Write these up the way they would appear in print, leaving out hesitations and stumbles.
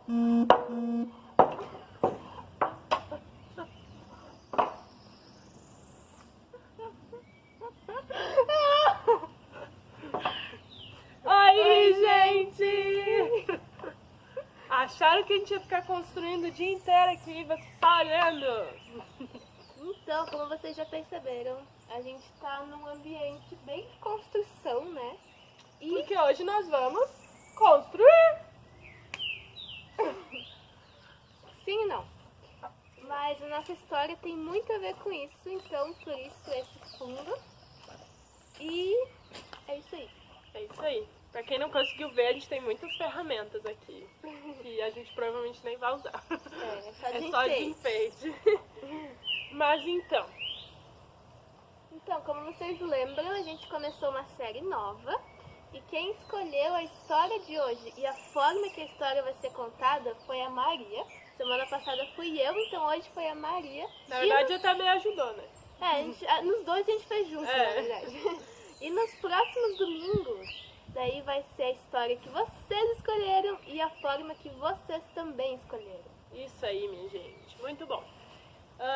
Oi, gente! Acharam que a gente ia ficar construindo o dia inteiro aqui, você está olhando? Então, como vocês já perceberam, a gente tá num ambiente bem de construção, né? E Porque hoje nós vamos construir! sim e não. Mas a nossa história tem muito a ver com isso, então por isso esse fundo. E é isso aí. É isso aí. Pra quem não conseguiu ver, a gente tem muitas ferramentas aqui. Que a gente provavelmente nem vai usar. É só de É só de enfeite. enfeite. Mas então, Então, como vocês lembram, a gente começou uma série nova. E quem escolheu a história de hoje e a forma que a história vai ser contada foi a Maria. Semana passada fui eu, então hoje foi a Maria. na verdade até me ajudou, né? Nos dois a gente fez junto, É. na verdade. E nos próximos domingos, daí vai ser a história que vocês escolheram e a forma que vocês também escolheram. Isso aí, minha gente. Muito bom.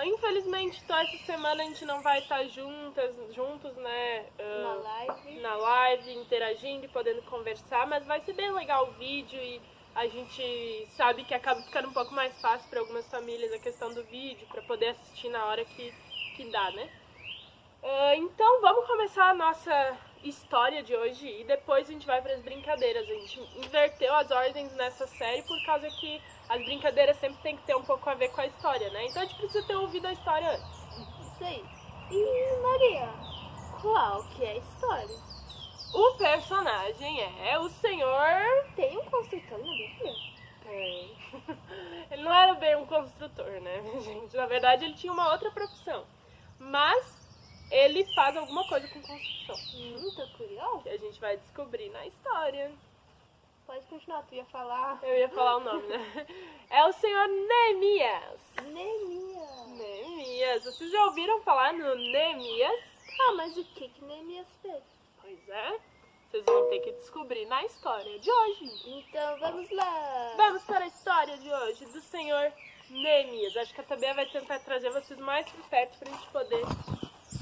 Infelizmente, então, essa semana a gente não vai estar juntos, né? Na live. Na live, interagindo e podendo conversar, mas vai ser bem legal o vídeo e a gente sabe que acaba ficando um pouco mais fácil para algumas famílias a questão do vídeo, para poder assistir na hora que dá, né? Então vamos começar a nossa história de hoje e depois a gente vai para as brincadeiras. A gente inverteu as ordens nessa série por causa que as brincadeiras sempre tem que ter um pouco a ver com a história, né? Então a gente precisa ter ouvido a história antes. Isso aí. E Maria, qual que é a história? O personagem é o senhor... Tem um construtor na Bíblia? Tem. Ele não era bem um construtor, né, minha gente? Na verdade ele tinha uma outra profissão. Mas ele faz alguma coisa com construção. Tô curiosa. Que a gente vai descobrir na história. Pode continuar, tu ia falar. Eu ia falar o nome, né? É o senhor Neemias. Neemias. Neemias. Vocês já ouviram falar no Neemias? Ah, mas o que Neemias fez? Pois é. Vocês vão ter que descobrir na história de hoje. Então vamos lá. Vamos para a história de hoje do senhor Neemias. Acho que a Tabea vai tentar trazer vocês mais por perto pra gente poder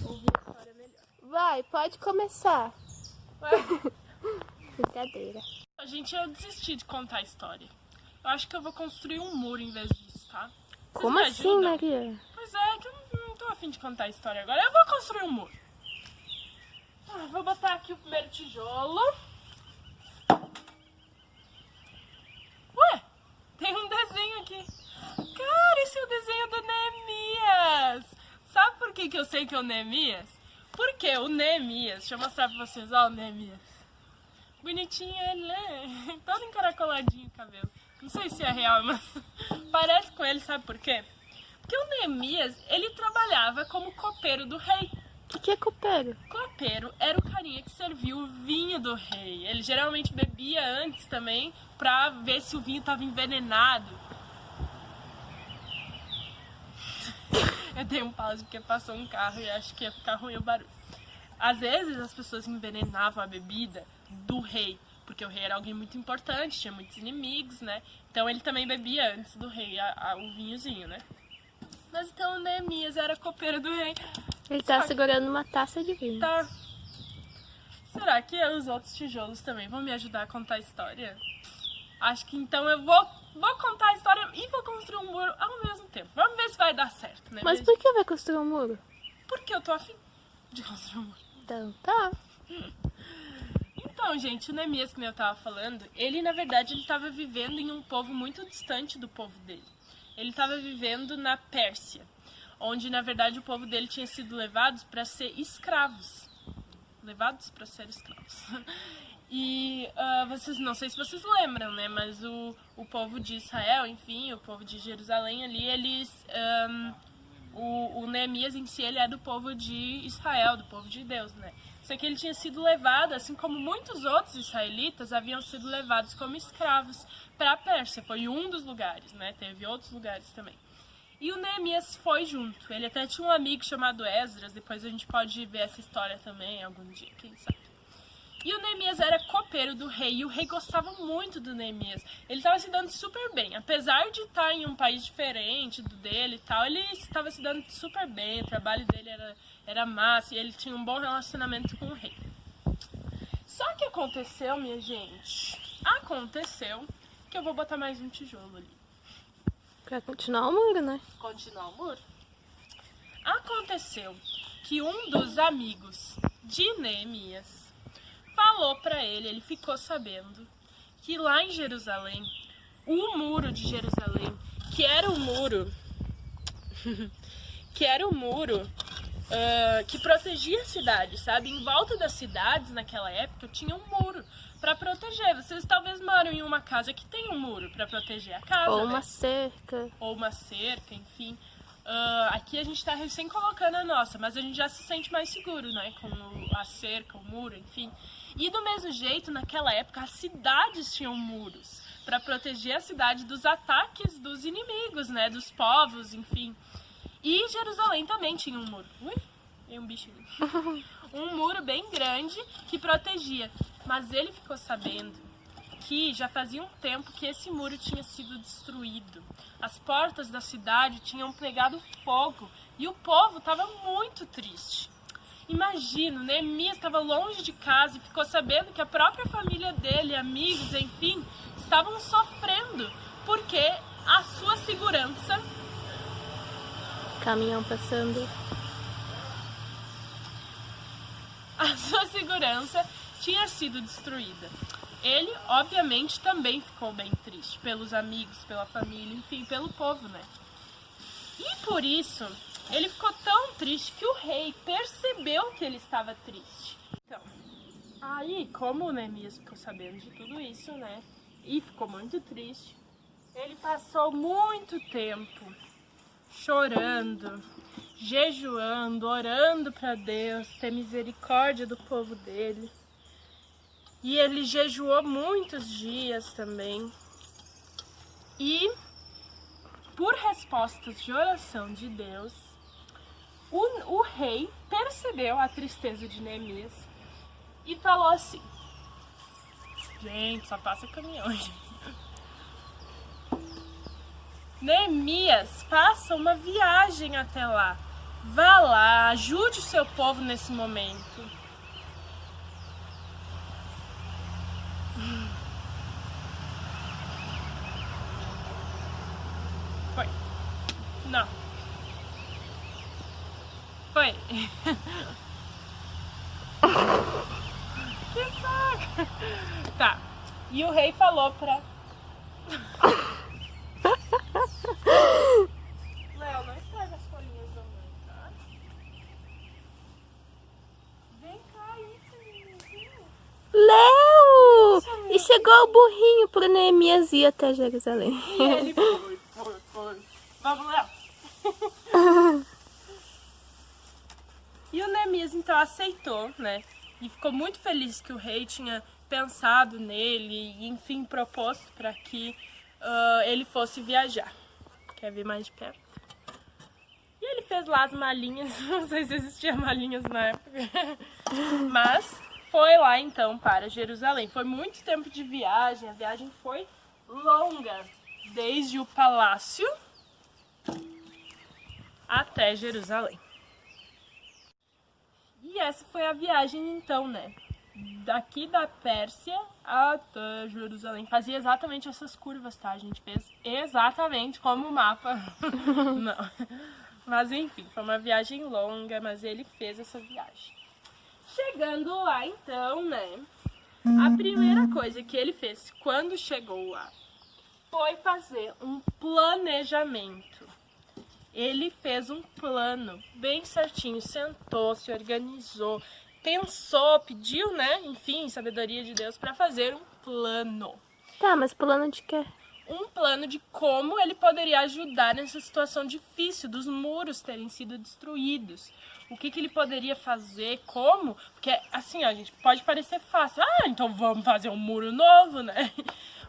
ouvir a história melhor. Vai, pode começar. Brincadeira. Gente, eu desisti de contar a história. Eu acho que eu vou construir um muro em vez disso, tá? Vocês Como me assim, ajudam? Maria? Pois é, que eu não tô afim de contar a história agora. Eu vou construir um muro. Vou botar aqui o primeiro tijolo. Ué, tem um desenho aqui. Cara, esse é o desenho do Neemias. Sabe por que eu sei que é o Neemias? Porque o Neemias, deixa eu mostrar pra vocês, ó o Neemias. Bonitinho ele, né? Todo encaracoladinho o cabelo. Não sei se é real, mas parece com ele, sabe por quê? Porque o Neemias, ele trabalhava como copeiro do rei. O que é copeiro? Copeiro era o carinha que serviu o vinho do rei. Ele geralmente bebia antes também pra ver se o vinho estava envenenado. Eu dei um pause porque passou um carro e acho que ia ficar ruim o barulho. Às vezes as pessoas envenenavam a bebida do rei, porque o rei era alguém muito importante, tinha muitos inimigos, né? Então ele também bebia antes do rei o vinhozinho, né? Mas então o Neemias era copeiro do rei. Ele tá segurando uma taça de vinho. Tá. Será que os outros tijolos também vão me ajudar a contar a história? Acho que então eu vou contar a história e vou construir um muro ao mesmo tempo. Vamos ver se vai dar certo, né? Mas por que vai construir um muro? Porque eu tô afim de construir um muro. Então tá. Então, gente, o Neemias, que eu tava falando, ele na verdade ele tava vivendo em um povo muito distante do povo dele. Ele tava vivendo na Pérsia, onde na verdade o povo dele tinha sido levados para ser escravos. Levados para ser escravos. E vocês, não sei se vocês lembram, né, mas o povo de Israel, enfim, o povo de Jerusalém ali, eles... o Neemias em si, ele é do povo de Israel, do povo de Deus, né? Só que ele tinha sido levado, assim como muitos outros israelitas haviam sido levados como escravos para a Pérsia. Foi um dos lugares, né? Teve outros lugares também. E o Neemias foi junto. Ele até tinha um amigo chamado Esdras, depois a gente pode ver essa história também algum dia, quem sabe. E o Neemias era copeiro do rei, e o rei gostava muito do Neemias. Ele estava se dando super bem. Apesar de estar em um país diferente do dele e tal, ele estava se dando super bem, o trabalho dele era massa, e ele tinha um bom relacionamento com o rei. Só que aconteceu, minha gente, que eu vou botar mais um tijolo ali. Pra continuar o muro, né? Continuar o muro. Aconteceu que um dos amigos de Neemias falou pra ele, ele ficou sabendo, que lá em Jerusalém, o muro de Jerusalém, que era o muro que protegia a cidade, sabe? Em volta das cidades, naquela época, tinha um muro para proteger. Vocês talvez moram em uma casa que tem um muro para proteger a casa, Ou né? uma cerca. Ou uma cerca, enfim. Aqui a gente tá recém colocando a nossa, mas a gente já se sente mais seguro, né? Com a cerca, o muro, enfim. E do mesmo jeito, naquela época, as cidades tinham muros para proteger a cidade dos ataques dos inimigos, né? Dos povos, enfim. E Jerusalém também tinha um muro. Ui, tem um bicho ali. Um muro bem grande que protegia. Mas ele ficou sabendo que já fazia um tempo que esse muro tinha sido destruído. As portas da cidade tinham pegado fogo e o povo estava muito triste. Imagina, Neemias estava longe de casa e ficou sabendo que a própria família dele, amigos, enfim, estavam sofrendo porque a sua segurança... Caminhão passando. A sua segurança tinha sido destruída. Ele, obviamente, também ficou bem triste pelos amigos, pela família, enfim, pelo povo, né? E por isso, ele ficou tão triste que o rei percebeu que ele estava triste. Então, aí, como o Neemias ficou sabendo de tudo isso, né? E ficou muito triste, ele passou muito tempo chorando, jejuando, orando para Deus ter misericórdia do povo dele. E ele jejuou muitos dias também. E, por respostas de oração de Deus, o rei percebeu a tristeza de Neemias e falou assim: gente, só passa caminhão, gente. Neemias, faça uma viagem até lá. Vá lá, ajude o seu povo nesse momento. Foi. Não. Foi. Que saco. Tá. E o rei falou pra... Léo, não estraga as folhinhas da mãe, tá? Vem cá, isso, meninozinho. Léo! E chegou o burrinho pro Neemias ir até Jerusalém. E ele foi. Vamos, Léo. E o Neemias, então, aceitou, né? E ficou muito feliz que o rei tinha pensado nele e, enfim, proposto para que ele fosse viajar. Quer ver mais de perto? E ele fez lá as malinhas, não sei se existiam malinhas na época, mas foi lá então para Jerusalém. Foi muito tempo de viagem, a viagem foi longa, desde o palácio até Jerusalém. E essa foi a viagem então, né? Daqui da Pérsia até Jerusalém. Fazia exatamente essas curvas, tá? A gente fez exatamente como o mapa. Não. Mas enfim, foi uma viagem longa, mas ele fez essa viagem. Chegando lá então, né? A primeira coisa que ele fez quando chegou lá foi fazer um planejamento. Ele fez um plano bem certinho, sentou, se organizou, pensou, pediu, né, enfim, sabedoria de Deus para fazer um plano. Tá, mas plano de quê? Um plano de como ele poderia ajudar nessa situação difícil dos muros terem sido destruídos. O que ele poderia fazer, como? Porque, assim, ó, gente, pode parecer fácil. Ah, então vamos fazer um muro novo, né?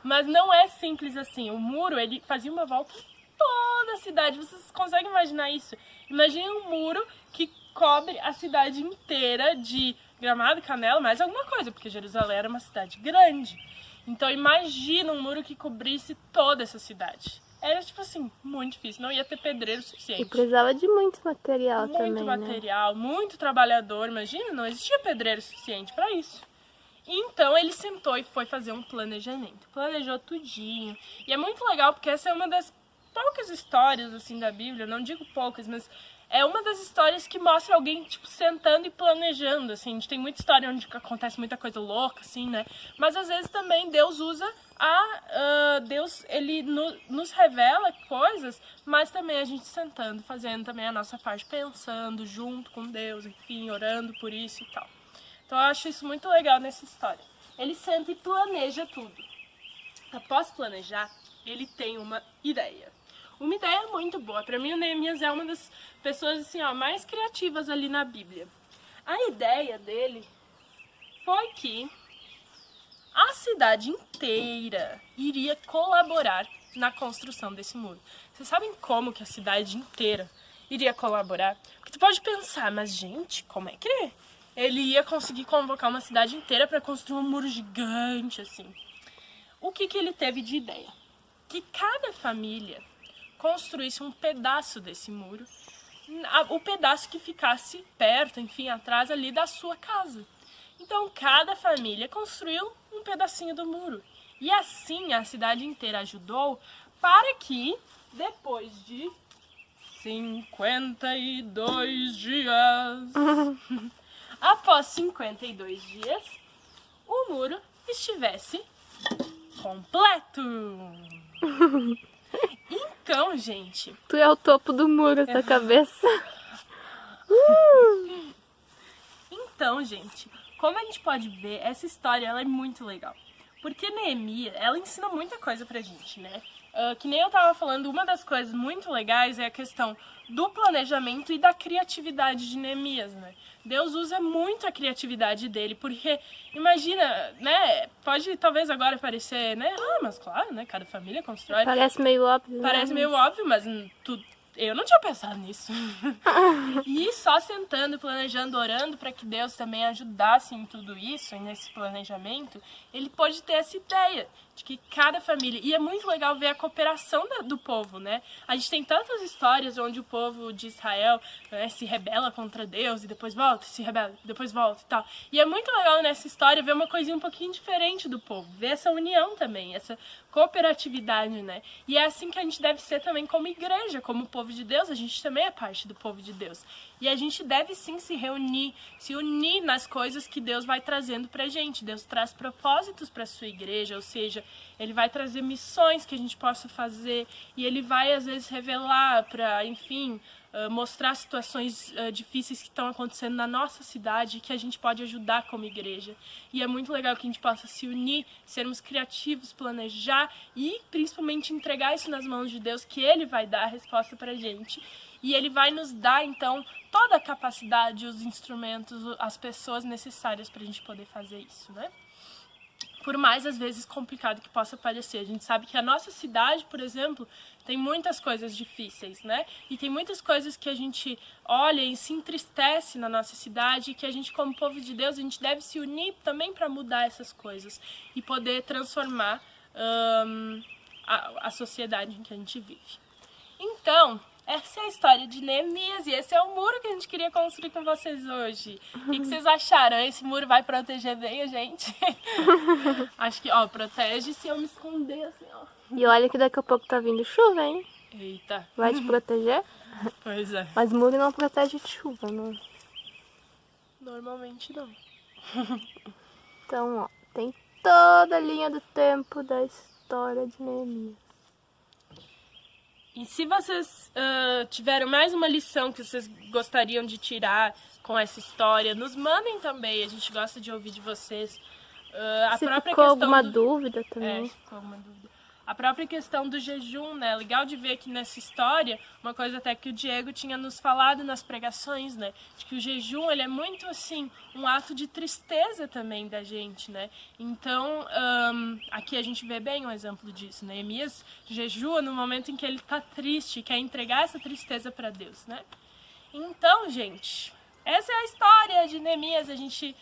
Mas não é simples assim. O muro, ele fazia uma volta toda a cidade. Vocês conseguem imaginar isso? Imagine um muro que cobre a cidade inteira de Gramado, Canela, mais alguma coisa, porque Jerusalém era uma cidade grande. Então imagina um muro que cobrisse toda essa cidade. Era, tipo assim, muito difícil, não ia ter pedreiro suficiente. E precisava de muito material também, Muito né? material, muito trabalhador, imagina, não existia pedreiro suficiente para isso. Então ele sentou e foi fazer um planejamento. Planejou tudinho. E é muito legal porque essa é uma das poucas histórias assim da Bíblia, não digo poucas, mas é uma das histórias que mostra alguém tipo sentando e planejando, assim. A gente tem muita história onde acontece muita coisa louca, assim, né? Mas às vezes também Deus usa Deus, ele nos revela coisas, mas também a gente sentando, fazendo também a nossa parte, pensando junto com Deus, enfim, orando por isso e tal. Então eu acho isso muito legal nessa história. Ele senta e planeja tudo. Após planejar, ele tem uma ideia. Uma ideia muito boa. Para mim, o Neemias é uma das pessoas assim, ó, mais criativas ali na Bíblia. A ideia dele foi que a cidade inteira iria colaborar na construção desse muro. Vocês sabem como que a cidade inteira iria colaborar? Porque tu pode pensar, mas gente, como é que ele ia conseguir convocar uma cidade inteira para construir um muro gigante assim? O que ele teve de ideia? Que cada família construísse um pedaço desse muro, o pedaço que ficasse perto, enfim, atrás ali da sua casa. Então, cada família construiu um pedacinho do muro. E assim, a cidade inteira ajudou para que, depois de 52 dias, após 52 dias, o muro estivesse completo. Então, gente... Tu é o topo do muro, essa cabeça. Então, gente, como a gente pode ver, essa história ela é muito legal. Porque Neemias, ela ensina muita coisa pra gente, né? Que nem eu tava falando, uma das coisas muito legais é a questão do planejamento e da criatividade de Neemias, né? Deus usa muito a criatividade dele, porque imagina, né? Pode talvez agora parecer, né? Ah, mas claro, né? Cada família constrói. Parece meio óbvio. Parece né? meio óbvio, mas eu não tinha pensado nisso. E só sentando, planejando, orando para que Deus também ajudasse em tudo isso, nesse planejamento, ele pôde ter essa ideia de que cada família... E é muito legal ver a cooperação do povo, né? A gente tem tantas histórias onde o povo de Israel, né, se rebela contra Deus e depois volta, se rebela, depois volta e tal. E é muito legal nessa história ver uma coisinha um pouquinho diferente do povo, ver essa união também, essa cooperatividade, né? E é assim que a gente deve ser também como igreja, como povo de Deus, a gente também é parte do povo de Deus. E a gente deve sim se reunir, se unir nas coisas que Deus vai trazendo pra gente. Deus traz propósitos pra sua igreja, ou seja, ele vai trazer missões que a gente possa fazer e ele vai às vezes revelar para, enfim, mostrar situações difíceis que estão acontecendo na nossa cidade que a gente pode ajudar como igreja. E é muito legal que a gente possa se unir, sermos criativos, planejar e principalmente entregar isso nas mãos de Deus, que ele vai dar a resposta pra gente. E ele vai nos dar, então, toda a capacidade, os instrumentos, as pessoas necessárias para a gente poder fazer isso, né? Por mais, às vezes, complicado que possa parecer. A gente sabe que a nossa cidade, por exemplo, tem muitas coisas difíceis, né? E tem muitas coisas que a gente olha e se entristece na nossa cidade e que a gente, como povo de Deus, a gente deve se unir também para mudar essas coisas e poder transformar a sociedade em que a gente vive. Então... essa é a história de Neemias e esse é o muro que a gente queria construir com vocês hoje. O que vocês acharam? Esse muro vai proteger bem a gente? Acho que, ó, protege se eu me esconder assim, ó. E olha que daqui a pouco tá vindo chuva, hein? Eita. Vai te proteger? Pois é. Mas muro não protege de chuva, não. Normalmente não. Então, ó, tem toda a linha do tempo da história de Neemias. E se vocês tiveram mais uma lição que vocês gostariam de tirar com essa história, nos mandem também, a gente gosta de ouvir de vocês. Se ficou alguma dúvida também. Se ficou alguma dúvida. A própria questão do jejum, né? Legal de ver que nessa história, uma coisa até que o Diego tinha nos falado nas pregações, né? De que o jejum, ele é muito, assim, um ato de tristeza também da gente, né? Então, aqui a gente vê bem um exemplo disso, né? Neemias jejua no momento em que ele tá triste, quer entregar essa tristeza para Deus, né? Então, gente, essa é a história de Neemias. A gente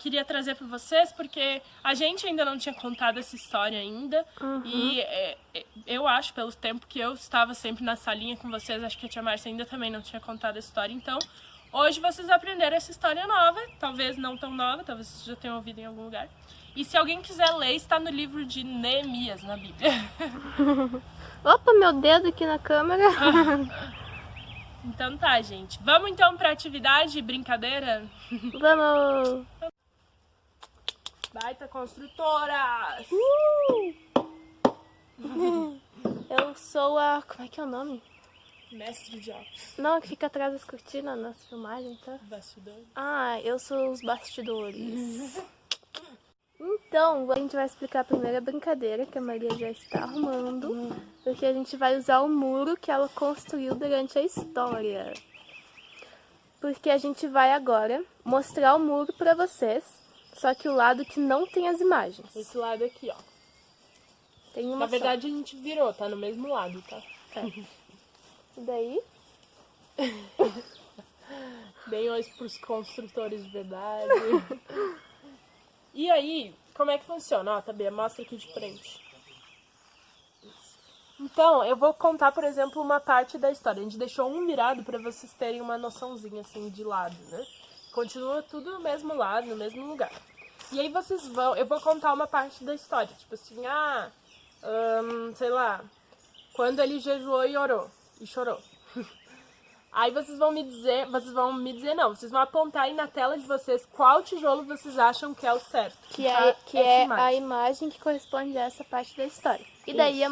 queria trazer para vocês, porque a gente ainda não tinha contado essa história ainda. E eu acho, pelo tempo que eu estava sempre na salinha com vocês, acho que a tia Márcia ainda também não tinha contado a história. Então, hoje vocês aprenderam essa história nova, talvez não tão nova, talvez vocês já tenham ouvido em algum lugar. E se alguém quiser ler, está no livro de Neemias, na Bíblia. Opa, meu dedo aqui na câmera. Então tá, gente. Vamos então pra atividade, brincadeira? Vamos! Baita construtoras! Eu sou a... Como é que é o nome? Mestre Jobs. Não, que fica atrás das cortinas nas filmagens, tá? Bastidor. Ah, eu sou os bastidores. Então, a gente vai explicar a primeira brincadeira que a Maria já está arrumando, porque a gente vai usar o muro que ela construiu durante a história. Porque a gente vai agora mostrar o muro pra vocês, só que o lado que não tem as imagens. Esse lado aqui, ó. Tem uma Na verdade, a gente virou, tá no mesmo lado, tá? E daí? Bem hoje pros construtores de verdade. E aí, como é que funciona? Ó, Tabia, mostra aqui de frente. Então, eu vou contar, por exemplo, uma parte da história. A gente deixou um virado para vocês terem uma noçãozinha, assim, de lado, né? Continua tudo no mesmo lado, no mesmo lugar. E aí vocês vão... Eu vou contar uma parte da história. Tipo assim, sei lá... Quando ele jejuou e orou. E chorou. Aí vocês vão me dizer não, vocês vão apontar aí na tela de vocês qual tijolo vocês acham que é o certo. Que é a imagem que corresponde a essa parte da história. E daí a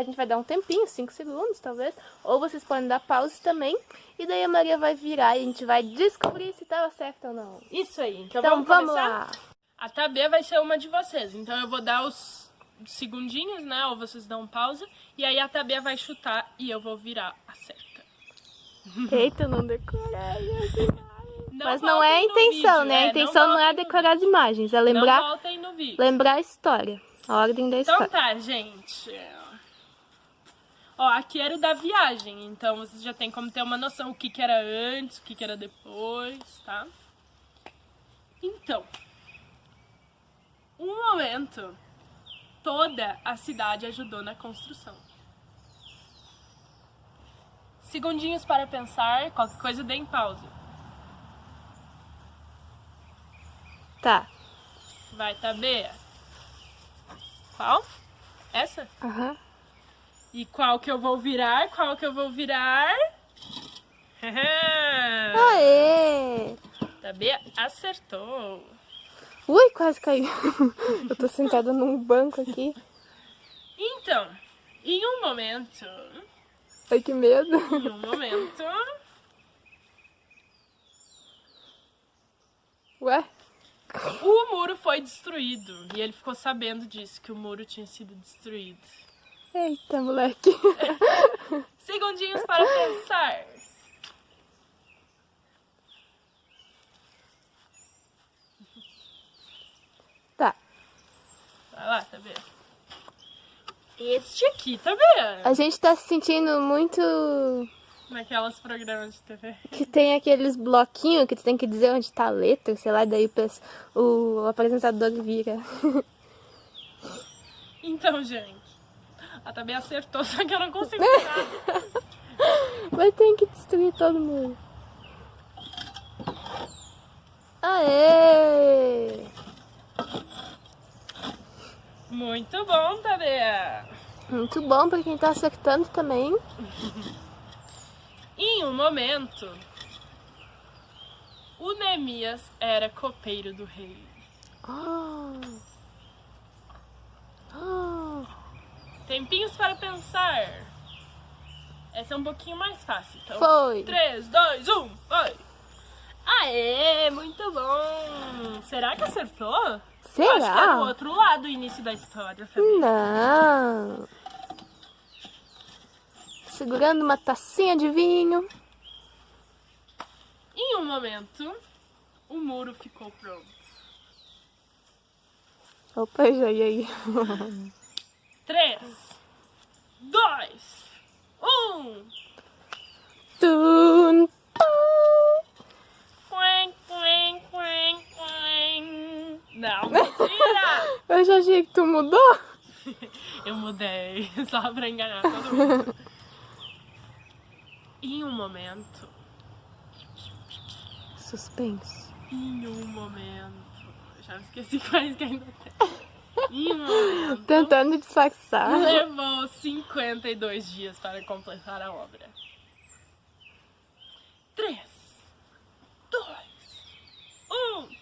gente vai dar um tempinho, 5 segundos talvez, ou vocês podem dar pause também, e daí a Maria vai virar e a gente vai descobrir se estava certo ou não. Isso aí, então vamos começar? Lá. A Tabê vai ser uma de vocês, então eu vou dar os segundinhos, né, ou vocês dão pausa, e aí a Tabê vai chutar e eu vou virar a certa. Eita, não decorei. Mas não voltem é a intenção, vídeo, né? A intenção não é decorar as imagens, é lembrar, não voltem no vídeo. lembrar a história, a ordem da história. Então tá, gente. Ó, aqui era o da viagem, então vocês já tem como ter uma noção o que era antes, o que era depois, tá? Então, um momento, toda a cidade ajudou na construção. Segundinhos para pensar, qualquer coisa dê em pausa. Tá. Vai, Tabê. Qual? Essa? Aham. E qual que eu vou virar? Qual que eu vou virar? Aê! Tabê acertou. Ui, quase caiu. Eu tô sentada num banco aqui. Então, em um momento... Ai, que medo. Em um momento... Ué? O muro foi destruído. E ele ficou sabendo disso, que o muro tinha sido destruído. Eita, moleque. Segundinhos para pensar. Tá. Vai lá, Tabê. Este aqui, Tabê. A gente tá se sentindo muito... Naquelas programas de TV. Que tem aqueles bloquinhos que tu tem que dizer onde tá a letra, sei lá, daí o apresentador vira. Então, gente, a Tabê acertou, só que eu não consigo virar. Vai ter que destruir todo mundo. Aê! Muito bom, Tabê. Muito bom pra quem tá acertando também. Em um momento, o Neemias era copeiro do rei. Tempinhos para pensar. Essa é um pouquinho mais fácil. Então, Foi. 3, 2, 1, foi. Aê, muito bom. Será que acertou? Será? Acho que é do outro lado o início da história também. Não. Segurando uma tacinha de vinho. Em um momento, o muro ficou pronto. Opa, já ia aí. 3, 2, 1. Tum, tum. mudou? Eu mudei, só pra enganar todo mundo. Em um momento... Suspense. Em um momento... Eu já esqueci quais que ainda tem. Em um momento... Tentando disfarçar. Levou 52 dias para completar a obra. 3, 2, 1...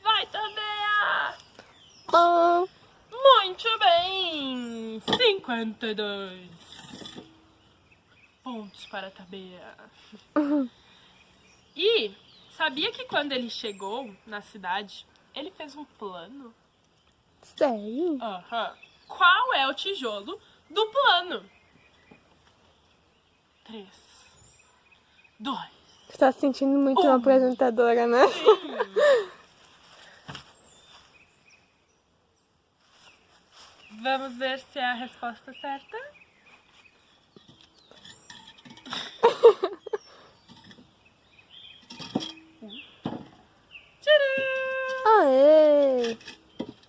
Vai, Tabea! Oh. Muito bem! 52 pontos para a Tabea. E sabia que quando ele chegou na cidade, ele fez um plano? Sério? Aham. Qual é o tijolo do plano? 3, 2, Você tá se sentindo muito uma apresentadora, né? Vamos ver se é a resposta certa. Tcharam! Aê!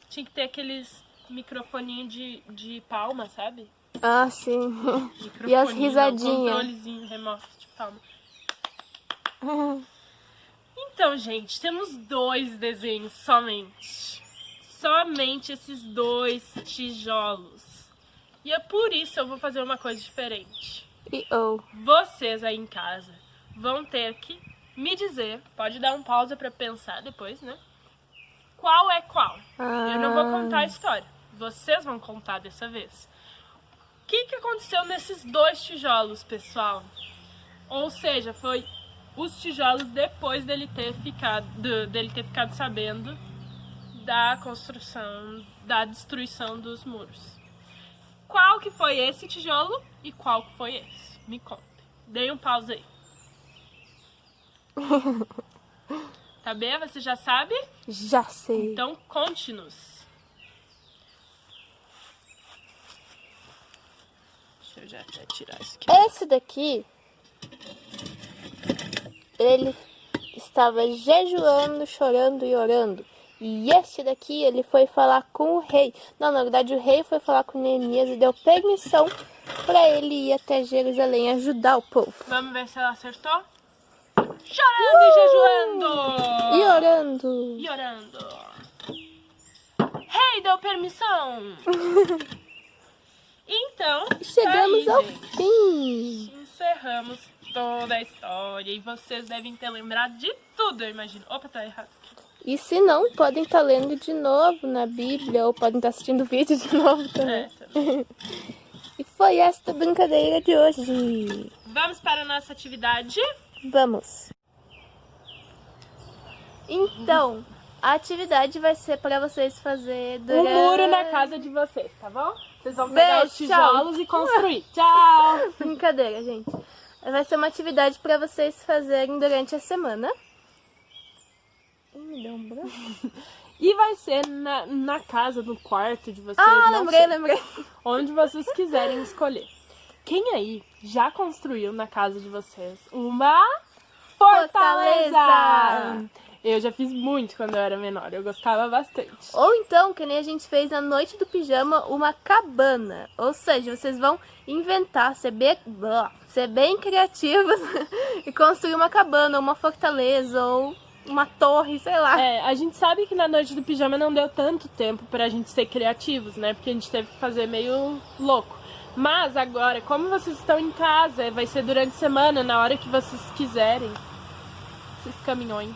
Tinha que ter aqueles microfoninhos de palma, sabe? Ah, sim. Microfoninho, E as não, risadinhas. controlezinho remoto de palma. Então, gente, temos 2 desenhos somente. Somente esses 2 tijolos. E é por isso que eu vou fazer uma coisa diferente. Vocês aí em casa vão ter que me dizer, pode dar um pausa pra pensar depois, né? Qual é qual? Eu não vou contar a história. Vocês vão contar dessa vez. O que aconteceu nesses 2 tijolos, pessoal? Ou seja, foi os tijolos depois dele ter ficado sabendo da construção, da destruição dos muros. Qual que foi esse tijolo e qual que foi esse? Me conta. Dei um pause aí. Tá bem? Você já sabe? Já sei. Então, conte-nos. Deixa eu já até tirar isso aqui. Esse daqui, ele estava jejuando, chorando e orando. E este daqui, ele foi falar com o rei. Não, na verdade, o rei foi falar com Neemias e deu permissão para ele ir até Jerusalém ajudar o povo. Vamos ver se ela acertou? Chorando e jejuando! E orando. E orando. Rei deu permissão! Então, Chegamos tá aí, ao gente. fim. Encerramos toda a história. E vocês devem ter lembrado de tudo, eu imagino. Opa, tá errado. E se não, podem estar lendo de novo na Bíblia ou podem estar assistindo o vídeo de novo também. Também. E foi esta brincadeira de hoje. Vamos para a nossa atividade? Vamos. Então, a atividade vai ser para vocês fazer durante... Um muro na casa de vocês, tá bom? Vocês vão pegar Beijo, os tijolos tchau. e construir. Tchau! Brincadeira, gente. Vai ser uma atividade para vocês fazerem durante a semana. Me deu um branco. E vai ser na casa, no quarto de vocês. Ah, não lembrei, sei, lembrei. onde vocês quiserem escolher. Quem aí já construiu na casa de vocês uma fortaleza? Eu já fiz muito quando eu era menor, eu gostava bastante. Ou então, que nem a gente fez na noite do pijama, uma cabana. Ou seja, vocês vão inventar, ser bem criativos e construir uma cabana, uma fortaleza ou uma torre, sei lá. É, a gente sabe que na noite do pijama não deu tanto tempo pra gente ser criativos, né? Porque a gente teve que fazer meio louco. Mas agora, como vocês estão em casa, vai ser durante a semana, na hora que vocês quiserem. Esses caminhões.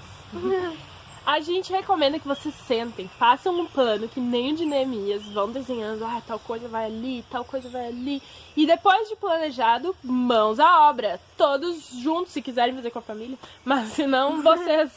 A gente recomenda que vocês sentem, façam um plano que nem o de Neemias, vão desenhando, tal coisa vai ali, tal coisa vai ali. E depois de planejado, mãos à obra. Todos juntos, se quiserem fazer com a família, mas se não, vocês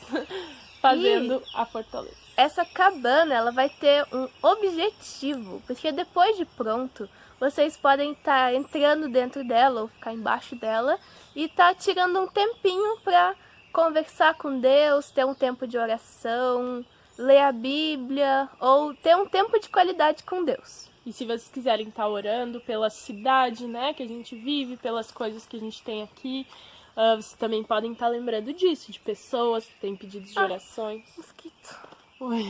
fazendo a fortaleza. Essa cabana, ela vai ter um objetivo, porque depois de pronto, vocês podem estar entrando dentro dela ou ficar embaixo dela e estar tirando um tempinho pra conversar com Deus, ter um tempo de oração, ler a Bíblia ou ter um tempo de qualidade com Deus. E se vocês quiserem estar orando pela cidade, né, que a gente vive, pelas coisas que a gente tem aqui, vocês também podem estar lembrando disso, de pessoas que têm pedidos de orações. Mosquito. Oi.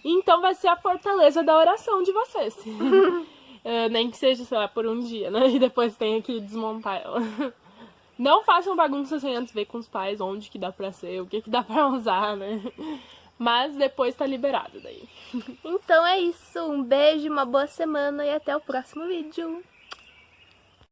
Então vai ser a fortaleza da oração de vocês. Nem que seja, sei lá, por um dia, né? E depois tem que desmontar ela. Não façam bagunça sem antes ver com os pais onde que dá pra ser, o que que dá pra usar, né? Mas depois tá liberado daí. Então é isso, um beijo, uma boa semana e até o próximo vídeo.